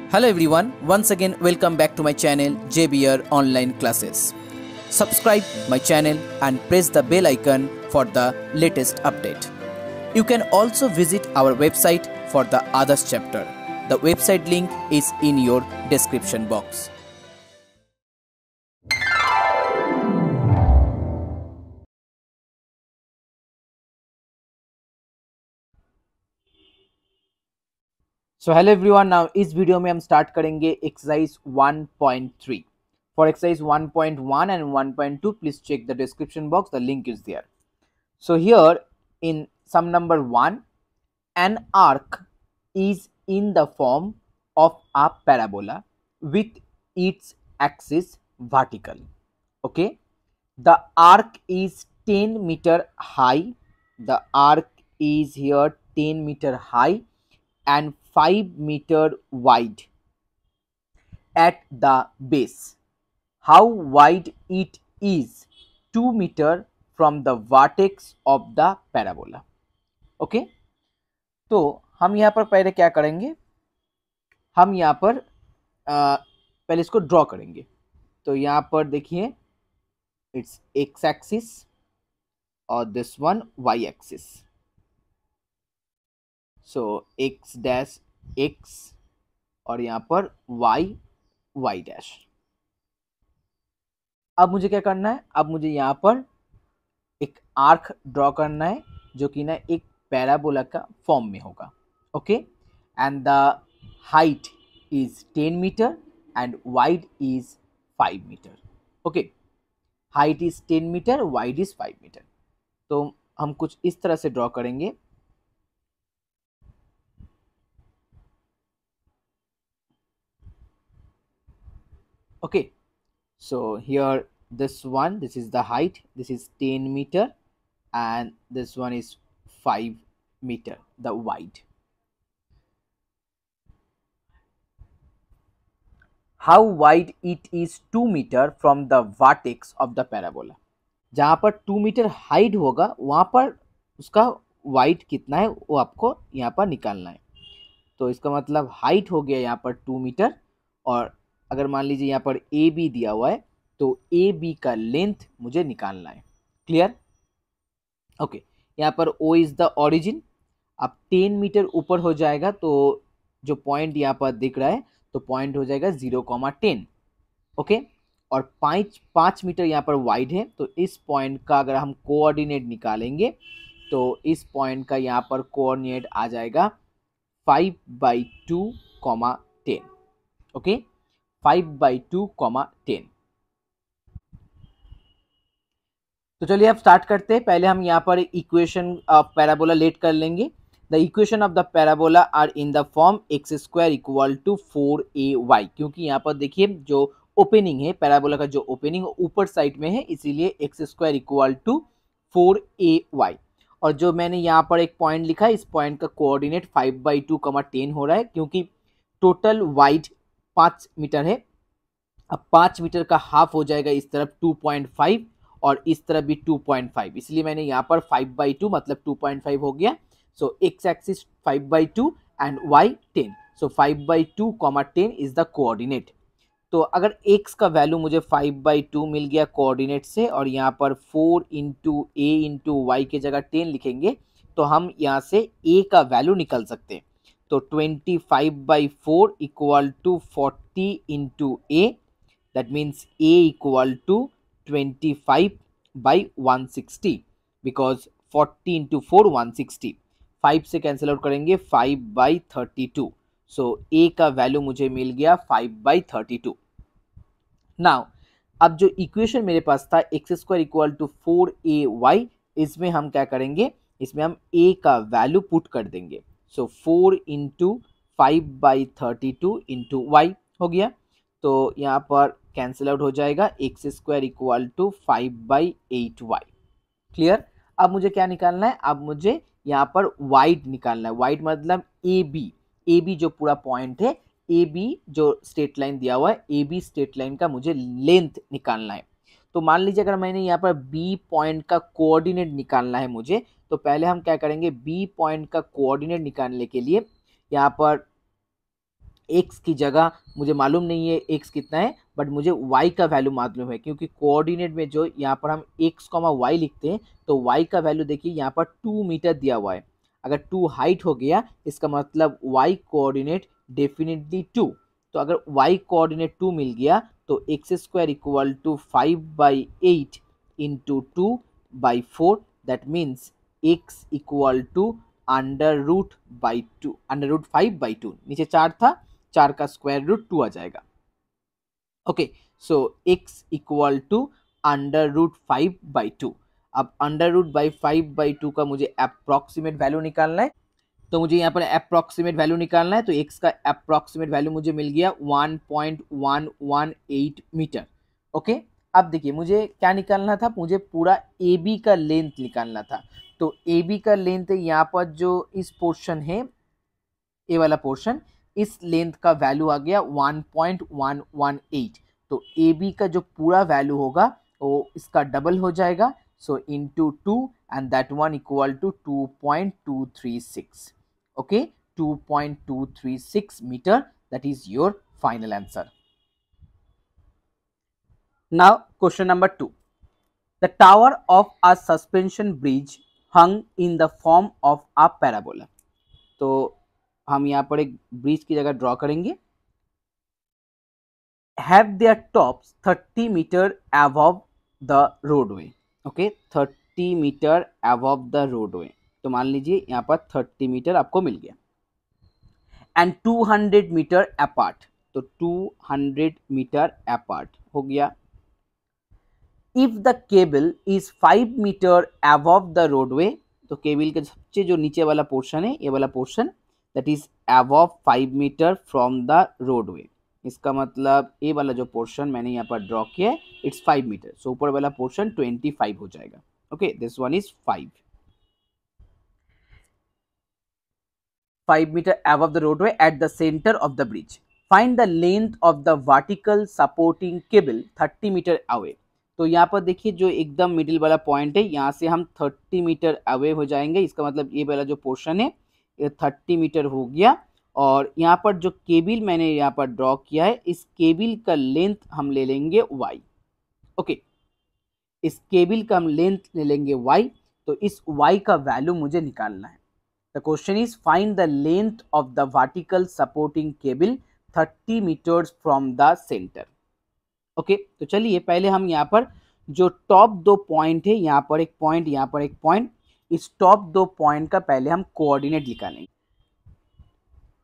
Hello everyone, once again welcome back to my channel JBR Online Classes. Subscribe my channel and press the bell icon for the latest update. You can also visit our website for the others chapter. The website link is in your description box. So hello everyone, now इस video में हम start करेंगे exercise 1.3. For exercise 1.1 and 1.2, please check the description box, the link is there. So here in sum number 1, an arc is in the form of a parabola with its axis vertical. Okay, the arc is 10 meter high. The arc is here 10 meter high and 5 meter wide at the base. How wide it is? 2 meter from the vertex of the parabola. Okay तो हम यहाँ पर पहले क्या करेंगे, हम यहाँ पर पहले इसको ड्रॉ करेंगे. तो यहाँ पर देखिए इट्स एक्स एक्सिस और this one y axis. So x dash x और यहाँ पर वाई वाई डैश. अब मुझे क्या करना है, अब मुझे यहाँ पर एक आर्क ड्रॉ करना है जो कि ना एक पैराबोला का फॉर्म में होगा. Okay, and the height is 10 metre and wide is 5 metre. Okay, height is 10 metre, wide is 5 metre. तो हम कुछ इस तरह से ड्रॉ करेंगे. Okay, so here this is the height, this is 10 meter and this one is 5 meter, the wide. How wide it is? 2 meter from the vertex of the parabola. जहाँ पर 2 metre height होगा वहाँ पर उसका wide कितना है वो आपको यहाँ पर निकालना है. तो इसका मतलब हाइट हो गया यहाँ पर 2 मीटर और अगर मान लीजिए यहाँ पर ए बी दिया हुआ है तो ए बी का लेंथ मुझे निकालना है. क्लियर? ओके, यहाँ पर ओ इज द ओरिजिन. अब 10 मीटर ऊपर हो जाएगा तो जो पॉइंट यहाँ पर दिख रहा है तो पॉइंट हो जाएगा 0,10. ओके, और 5 मीटर यहाँ पर वाइड है तो इस पॉइंट का अगर हम कोऑर्डिनेट निकालेंगे तो इस पॉइंट का यहाँ पर कोऑर्डिनेट आ जाएगा 5/2, 10. ओके, 5/2, 10. तो चलिए अब स्टार्ट करते हैं. पहले हम यहाँ पर इक्वेशन ऑफ पैराबोला लेट कर लेंगे. The equation of the parabola are in the form x square equal to 4ay. क्योंकि यहाँ पर देखिए जो ओपनिंग है पैराबोला का, जो ओपनिंग ऊपर साइड में है, इसीलिए x square equal to 4ay. और जो मैंने यहाँ पर एक पॉइंट लिखा है, इस पॉइंट का कोऑर्डिनेट 5/2, 10 हो रहा है क्योंकि टोटल वाइड 5 मीटर है. अब 5 मीटर का हाफ हो जाएगा इस तरफ 2.5 और इस तरफ भी 2.5, इसलिए मैंने यहाँ पर 5/2 मतलब 2.5 हो गया. So x axis 5/2 and y 10. So 5/2, 10 is the coordinate. तो अगर x का वैल्यू मुझे 5/2 मिल गया कोऑर्डिनेट से और यहाँ पर 4 इंटू ए इंटू वाई के जगह 10 लिखेंगे तो हम यहाँ से a का वैल्यू निकल सकते हैं. तो 25/4 equal to 40 into a. That means a equal to 25/160 because 40 into 4 160. 5 से कैंसिल आउट करेंगे 5/32. सो a का वैल्यू मुझे मिल गया 5/32. नाउ अब जो इक्वेशन मेरे पास था x square equal to 4ay, इसमें हम क्या करेंगे, इसमें हम a का वैल्यू पुट कर देंगे. सो 4 इंटू 5/32 इंटू वाई हो गया. तो यहाँ पर कैंसिल आउट हो जाएगा x square equal to 5/8y. Clear? अब मुझे क्या निकालना है, अब मुझे यहाँ पर वाइड निकालना है. वाइड मतलब ए बी जो पूरा पॉइंट है, ए बी जो स्ट्रेट लाइन दिया हुआ है, ए बी स्ट्रेट लाइन का मुझे लेंथ निकालना है. तो मान लीजिए अगर मैंने यहाँ पर बी पॉइंट का कोऑर्डिनेट निकालना है मुझे, तो पहले हम क्या करेंगे, बी पॉइंट का कोऑर्डिनेट निकालने के लिए यहाँ पर एक्स की जगह मुझे मालूम नहीं है एक्स कितना है, बट मुझे वाई का वैल्यू मालूम है, क्योंकि कोऑर्डिनेट में जो यहाँ पर हम एक्स कॉमा वाई लिखते हैं तो वाई का वैल्यू देखिए यहाँ पर 2 मीटर दिया हुआ है। अगर 2 हाइट हो गया इसका मतलब वाई कोऑर्डिनेट डेफिनेटली 2। तो अगर वाई कोऑर्डिनेट 2 मिल गया तो x square equal to 5/8 into 2/4, that means x equal to under root 5/2। नीचे 4 था, 4 का स्क्वायर रूट 2 आ जाएगा। Okay, so x equal to under root 5/2। अब अंडर रूट 5/2 का मुझे अप्रोक्सीमेट वैल्यू निकालना है, तो मुझे यहाँ पर अप्रोक्सीमेट वैल्यू निकालना है। तो x का अप्रोक्सीमेट वैल्यू मुझे मिल गया 1.118 मीटर। ओके, अब देखिए मुझे क्या निकालना था, मुझे पूरा ए बी का लेंथ निकालना था। तो ए बी का लेंथ यहाँ पर जो इस पोर्शन है, ए वाला पोर्शन, इस लेंथ का वैल्यू आ गया 1.118। तो ए बी का जो पूरा वैल्यू होगा वो इसका डबल हो जाएगा, so into 2 and that one equal to 2.236। Okay, 2.236 metre, that is your final answer. Now question number 2, the tower of a suspension bridge hung in the form of a parabola. तो हम यहाँ पर एक bridge की जगह draw करेंगे। Have their tops 30 metre above the roadway. Okay, 30 metre above the roadway. तो मान लीजिए यहाँ पर 30 मीटर आपको मिल गया एंड 200 मीटर अपार्ट। तो 200 मीटर अपार्ट हो गया। If the cable is 5 metre above the roadway, तो केबल के सबसे जो नीचे वाला पोर्शन है, ये वाला portion, that is above 5 metre from the roadway. इसका मतलब ये वाला जो पोर्शन मैंने यहाँ पर ड्रॉ किया है इट्स 5 मीटर, सो ऊपर वाला पोर्शन 25 हो जाएगा। Okay, this one is 5 metre above the roadway at the centre of the bridge. Find the length of the vertical supporting cable 30 metre away. तो यहाँ पर देखिए जो एकदम मिडिल वाला पॉइंट है, यहाँ से हम 30 मीटर अवे हो जाएंगे। इसका मतलब ये वाला जो पोर्शन है ये 30 मीटर हो गया। और यहाँ पर जो केबल मैंने यहाँ पर ड्रॉ किया है, इस केबल का लेंथ हम ले लेंगे y। ओके, इस केबल का हम लेंथ ले लेंगे y। तो इस y का वैल्यू मुझे निकालना है। The question is find the length of the vertical supporting cable 30 metres from the centre. Okay, तो चलिए पहले हम यहाँ पर जो टॉप दो पॉइंट है, यहाँ पर एक पॉइंट, यहाँ पर एक पॉइंट, इस टॉप दो पॉइंट का पहले हम कोऑर्डिनेट निकालेंगे।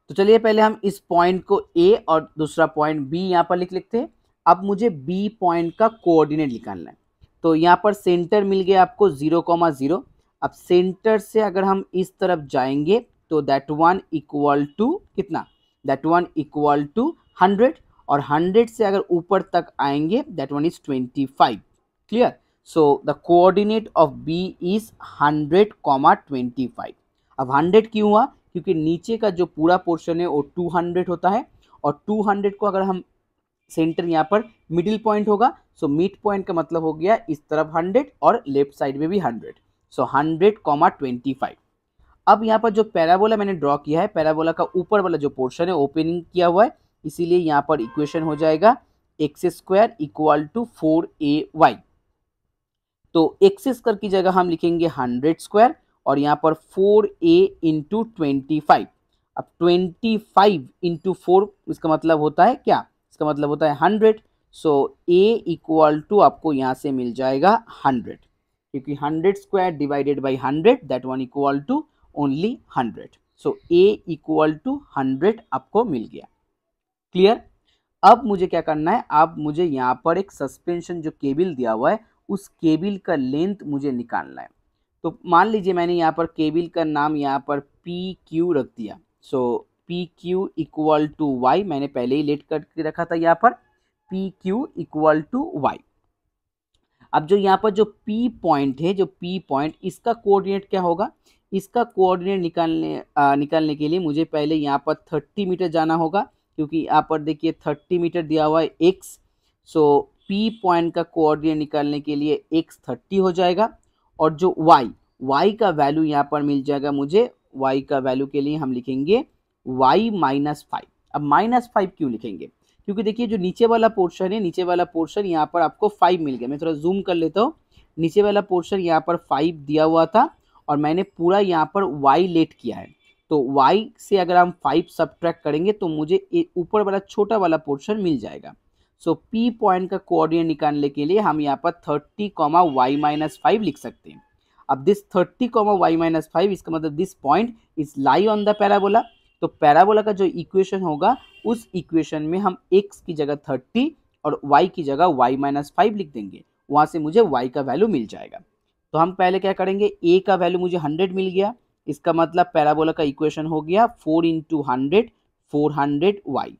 तो चलिए पहले हम इस पॉइंट को ए और दूसरा पॉइंट बी यहाँ पर लिख लेते हैं। अब मुझे बी पॉइंट का कोऑर्डिनेट निकालना है। तो यहाँ पर सेंटर मिल गया आपको 0,0। अब सेंटर से अगर हम इस तरफ जाएंगे तो दैट वन इक्वल टू कितना, दैट वन इक्वल टू 100। और 100 से अगर ऊपर तक आएंगे that one is 25। Clear? So the coordinate of B is 100,25। अब 100 क्यों हुआ? क्योंकि नीचे का जो पूरा पोर्शन है वो 200 होता है, और 200 को अगर हम सेंटर यहाँ पर मिडिल पॉइंट होगा, सो मिड पॉइंट का मतलब हो गया इस तरफ 100 और लेफ्ट साइड में भी 100, सो 100,25। अब यहाँ पर जो पैराबोला मैंने ड्रॉ किया है, पैराबोला का ऊपर वाला जो पोर्शन है ओपनिंग किया हुआ है, इसीलिए यहाँ पर इक्वेशन हो जाएगा x square equal to 4ay। तो एक्स स्क्वायर की जगह हम लिखेंगे 100 स्क्वायर, और यहाँ पर 4a इंटू 25। अब 25 इंटू 4 इसका मतलब होता है क्या? इसका मतलब होता है 100। सो a इक्वल टू आपको यहाँ से मिल जाएगा 100, क्योंकि 100 square divided by 100 that one equal to only 100। So a equal to 100 आपको मिल गया। क्लियर? अब मुझे क्या करना है, अब मुझे यहाँ पर एक सस्पेंशन जो केबल दिया हुआ है उस केबल का लेंथ मुझे निकालना है। तो मान लीजिए मैंने यहाँ पर केबल का नाम यहाँ पर पी क्यू रख दिया। So P Q equal to y, मैंने पहले ही लेट करके रखा था यहाँ पर P Q equal to y. अब जो यहाँ पर जो पी पॉइंट है, जो पी पॉइंट, इसका कोऑर्डिनेट क्या होगा? इसका कोऑर्डिनेट निकालने के लिए मुझे पहले यहाँ पर 30 मीटर जाना होगा, क्योंकि यहाँ पर देखिए 30 मीटर दिया हुआ है एक्स। सो पी पॉइंट का कोऑर्डिनेट निकालने के लिए एक्स 30 हो जाएगा, और जो वाई का वैल्यू यहाँ पर मिल जाएगा मुझे। वाई का वैल्यू के लिए हम लिखेंगे y -5। अब -5 क्यों लिखेंगे? क्योंकि देखिए जो नीचे वाला पोर्शन है, नीचे वाला पोर्शन यहाँ पर आपको 5 मिल गया। मैं थोड़ा जूम कर लेता हूँ। नीचे वाला पोर्शन यहाँ पर 5 दिया हुआ था और मैंने पूरा यहाँ पर y लेट किया है। तो y से अगर हम 5 सब्ट्रैक्ट करेंगे तो मुझे ऊपर वाला छोटा वाला पोर्शन मिल जाएगा। सो P पॉइंट का कोऑर्डिनेट निकालने के लिए हम यहाँ पर 30, y-5 लिख सकते हैं। अब दिस 30, y-5 इसका मतलब this point is lie on the parabola. तो पैराबोला का जो इक्वेशन होगा उस इक्वेशन में हम x की जगह 30 और y की जगह y-5 लिख देंगे। वहां से मुझे y का वैल्यू मिल जाएगा। तो हम पहले क्या करेंगे, a का वैल्यू मुझे 100 मिल गया, इसका मतलब पैराबोला का इक्वेशन हो गया 4 × 100 400y।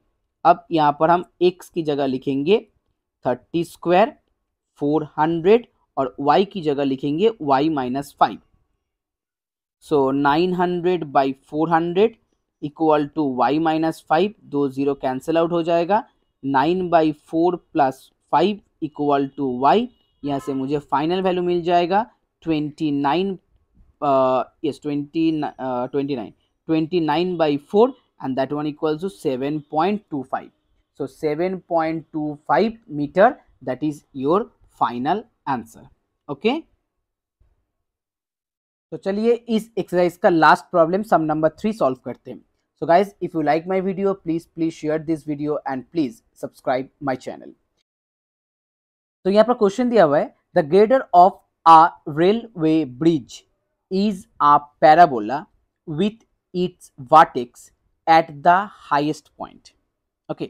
अब यहाँ पर हम x की जगह लिखेंगे 30² 400 और y की जगह लिखेंगे y-5। So 900/400 equal to y-5, 2 0 cancel out हो जाएगा। 9/4 + 5 इक्वल टू y, यहाँ से मुझे फाइनल वैल्यू मिल जाएगा 29, yes 29/4 and that one equals to 7.25. So 7.25 meter, that is your final answer. Okay. तो चलिए इस एक्सरसाइज का last problem sum number 3 solve करते हैं। So guys, if you like my video please share this video and please subscribe my channel. तो यहाँ पर question दिया हुआ है, the girder of a railway bridge is a parabola with its vertex at the highest point. Okay,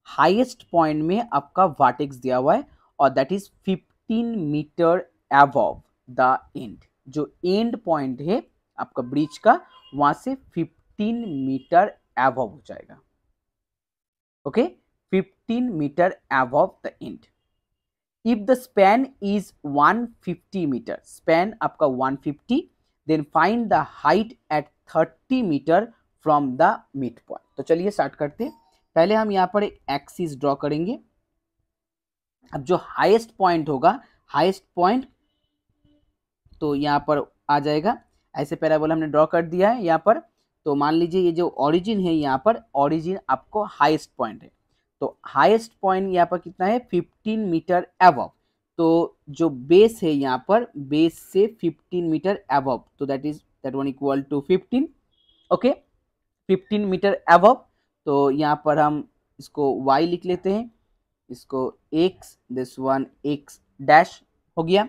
highest point में आपका vertex दिया हुआ है और that is 15 metre above the end. जो एंड पॉइंट है आपका ब्रिज का, वहां से 15 मीटर अबव हो जाएगा। Okay, 15 metre above the end. If the span is 150 metre, span आपका 150, then find the height at 30 metre from the mid point. तो चलिए स्टार्ट करते हैं। पहले हम यहाँ पर एक एक्सिस ड्रॉ करेंगे। अब जो हाईएस्ट पॉइंट होगा, हाईएस्ट पॉइंट तो यहाँ पर आ जाएगा। ऐसे पैराबोला हमने ड्रॉ कर दिया है यहाँ पर। तो मान लीजिए ये जो ओरिजिन है, यहाँ पर ओरिजिन आपको हाईएस्ट पॉइंट है। तो हाईएस्ट पॉइंट यहाँ पर कितना है, 15 मीटर अबव। तो जो बेस है यहाँ पर, बेस से 15 मीटर अबव, तो that one equal to 15। Okay, 15 metre above. तो यहाँ पर हम इसको y लिख लेते हैं, इसको x, this one x dash हो गया,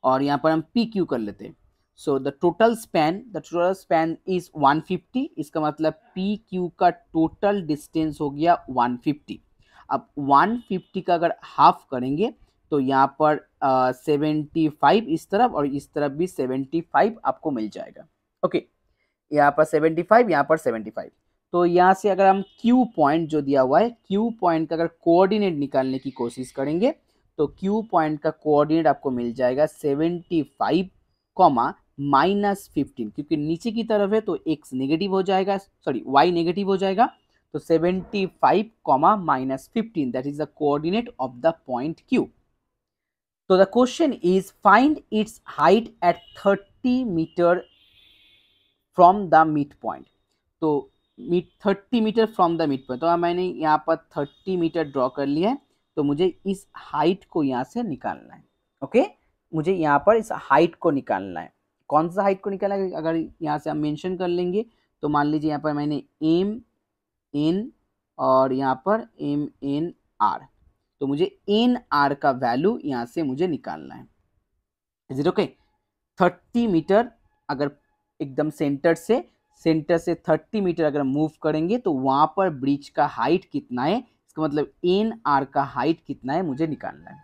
और यहाँ पर हम पी क्यू कर लेते हैं। So the total span is 150, इसका मतलब पी क्यू का टोटल डिस्टेंस हो गया 150। अब 150 का अगर हाफ करेंगे तो यहाँ पर 75 इस तरफ और इस तरफ भी 75 आपको मिल जाएगा। ओके, यहाँ पर 75, यहाँ पर 75। तो यहाँ से अगर हम क्यू पॉइंट जो दिया हुआ है, क्यू पॉइंट का अगर कोऑर्डिनेट निकालने की कोशिश करेंगे तो क्यू पॉइंट का कोऑर्डिनेट आपको मिल जाएगा 75, -15, क्योंकि नीचे की तरफ है तो x नेगेटिव हो जाएगा, सॉरी y नेगेटिव हो जाएगा। तो 75, -15, that is the coordinate of the point Q। तो the question is find its height at 30 metre from the mid point. तो 30 metre from the mid point, तो मैंने यहाँ पर 30 मीटर ड्रॉ कर लिया है। तो मुझे इस हाइट को यहाँ से निकालना है। ओके, मुझे यहाँ पर इस हाइट को निकालना है। कौन सा हाइट को निकालना है, अगर यहाँ से हम मेंशन कर लेंगे तो मान लीजिए यहाँ पर मैंने एम एन और यहाँ पर एम एन आर, तो मुझे एन आर का वैल्यू यहाँ से मुझे निकालना है। Is it okay? 30 मीटर अगर एकदम सेंटर से 30 मीटर अगर मूव करेंगे तो वहाँ पर ब्रिज का हाइट कितना है, इसका मतलब एन आर का हाइट कितना है मुझे निकालना है।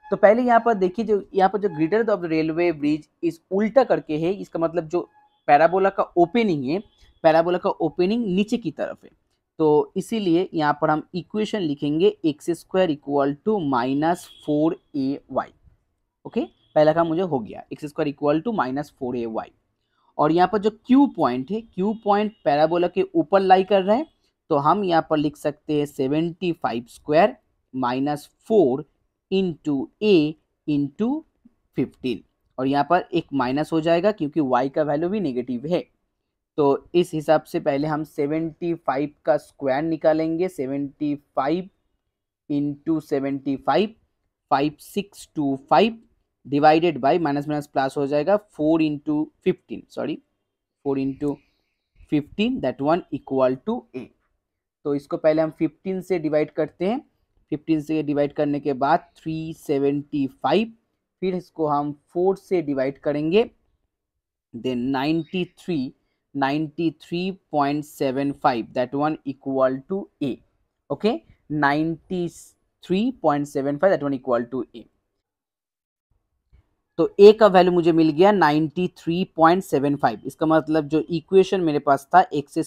तो पहले यहाँ पर देखिए, जो यहाँ पर जो girder of the railway bridge इस उल्टा करके है, इसका मतलब जो पैराबोला का ओपनिंग है, पैराबोला का ओपनिंग नीचे की तरफ है। तो इसीलिए यहाँ पर हम इक्वेशन लिखेंगे x² = -4ay। ओके, पहला काम मुझे हो गया, x² = -4ay। और यहाँ पर जो Q पॉइंट है, Q पॉइंट पैराबोला के ऊपर लाई कर रहा है, तो हम यहाँ पर लिख सकते हैं 75² -4 × a × 15, और यहाँ पर एक माइनस हो जाएगा क्योंकि y का वैल्यू भी नेगेटिव है। तो इस हिसाब से पहले हम 75 का स्क्वायर निकालेंगे। 75 into 75, 5625 divided by minus minus plus हो जाएगा 4 into 15, sorry 4 into 15 that one equal to a. तो इसको पहले हम 15 से डिवाइड करते हैं। 15 से डिवाइड करने के बाद 375, फिर इसको हम 4 से डिवाइड करेंगे, then 93.75 that one equal to A. Okay, 93.75 that one equal to A. तो A का वैल्यू मुझे मिल गया 93.75। इसका मतलब जो इक्वेशन मेरे पास था एक्स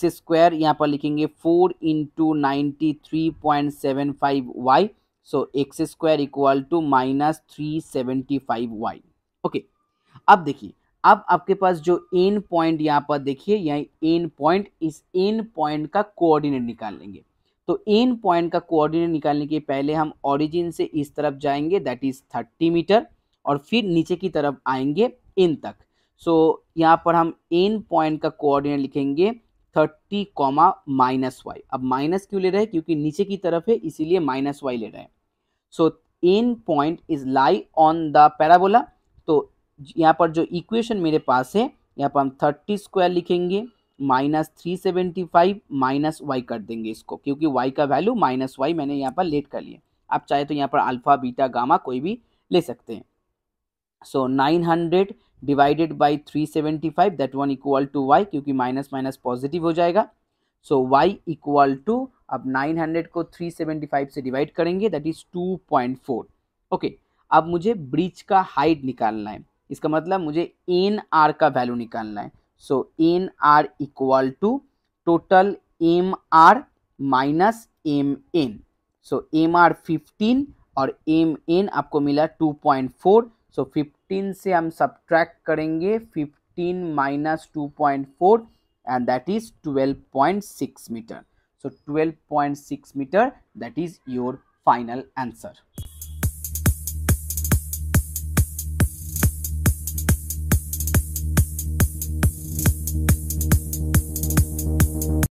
स्क्वायर यहाँ पर लिखेंगे 4 into 93.75y, so x square equal to -375y। Okay, अब देखिए, अब आपके पास जो एन पॉइंट यहाँ पर देखिए, यहाँ एन पॉइंट, इस एन पॉइंट का कोऑर्डिनेट निकाल लेंगे। तो एन पॉइंट का कोऑर्डिनेट निकालने के पहले हम ओरिजिन से इस तरफ जाएंगे, दैट इज 30 मीटर, और फिर नीचे की तरफ आएंगे एन तक। सो यहाँ पर हम एन पॉइंट का कोऑर्डिनेट लिखेंगे 30 -y। अब माइनस क्यों ले रहे हैं, क्योंकि नीचे की तरफ है इसीलिए -y ले रहे हैं। So N point is lie on the parabola. तो यहाँ पर जो इक्वेशन मेरे पास है, यहाँ पर हम 30 स्क्वायर लिखेंगे, -375 माइनस वाई कर देंगे इसको, क्योंकि y का वैल्यू -y मैंने यहाँ पर लेट कर लिया। आप चाहे तो यहाँ पर अल्फा बीटा गामा कोई भी ले सकते हैं। So 900 divided by 375 that one equal to y, क्योंकि माइनस माइनस पॉजिटिव हो जाएगा। सो y इक्वल टू, अब 900 को 375 से डिवाइड करेंगे, दैट इज 2.4। ओके, अब मुझे ब्रिज का हाइट निकालना है, इसका मतलब मुझे एन आर का वैल्यू निकालना है। So N R equal to total M R minus M N. So M R 15 और एम एन आपको मिला 2.4। सो 15 से हम सब्ट्रैक्ट करेंगे 15 minus 2.4 and that is 12.6 meter. So 12.6 meter, that is your final answer.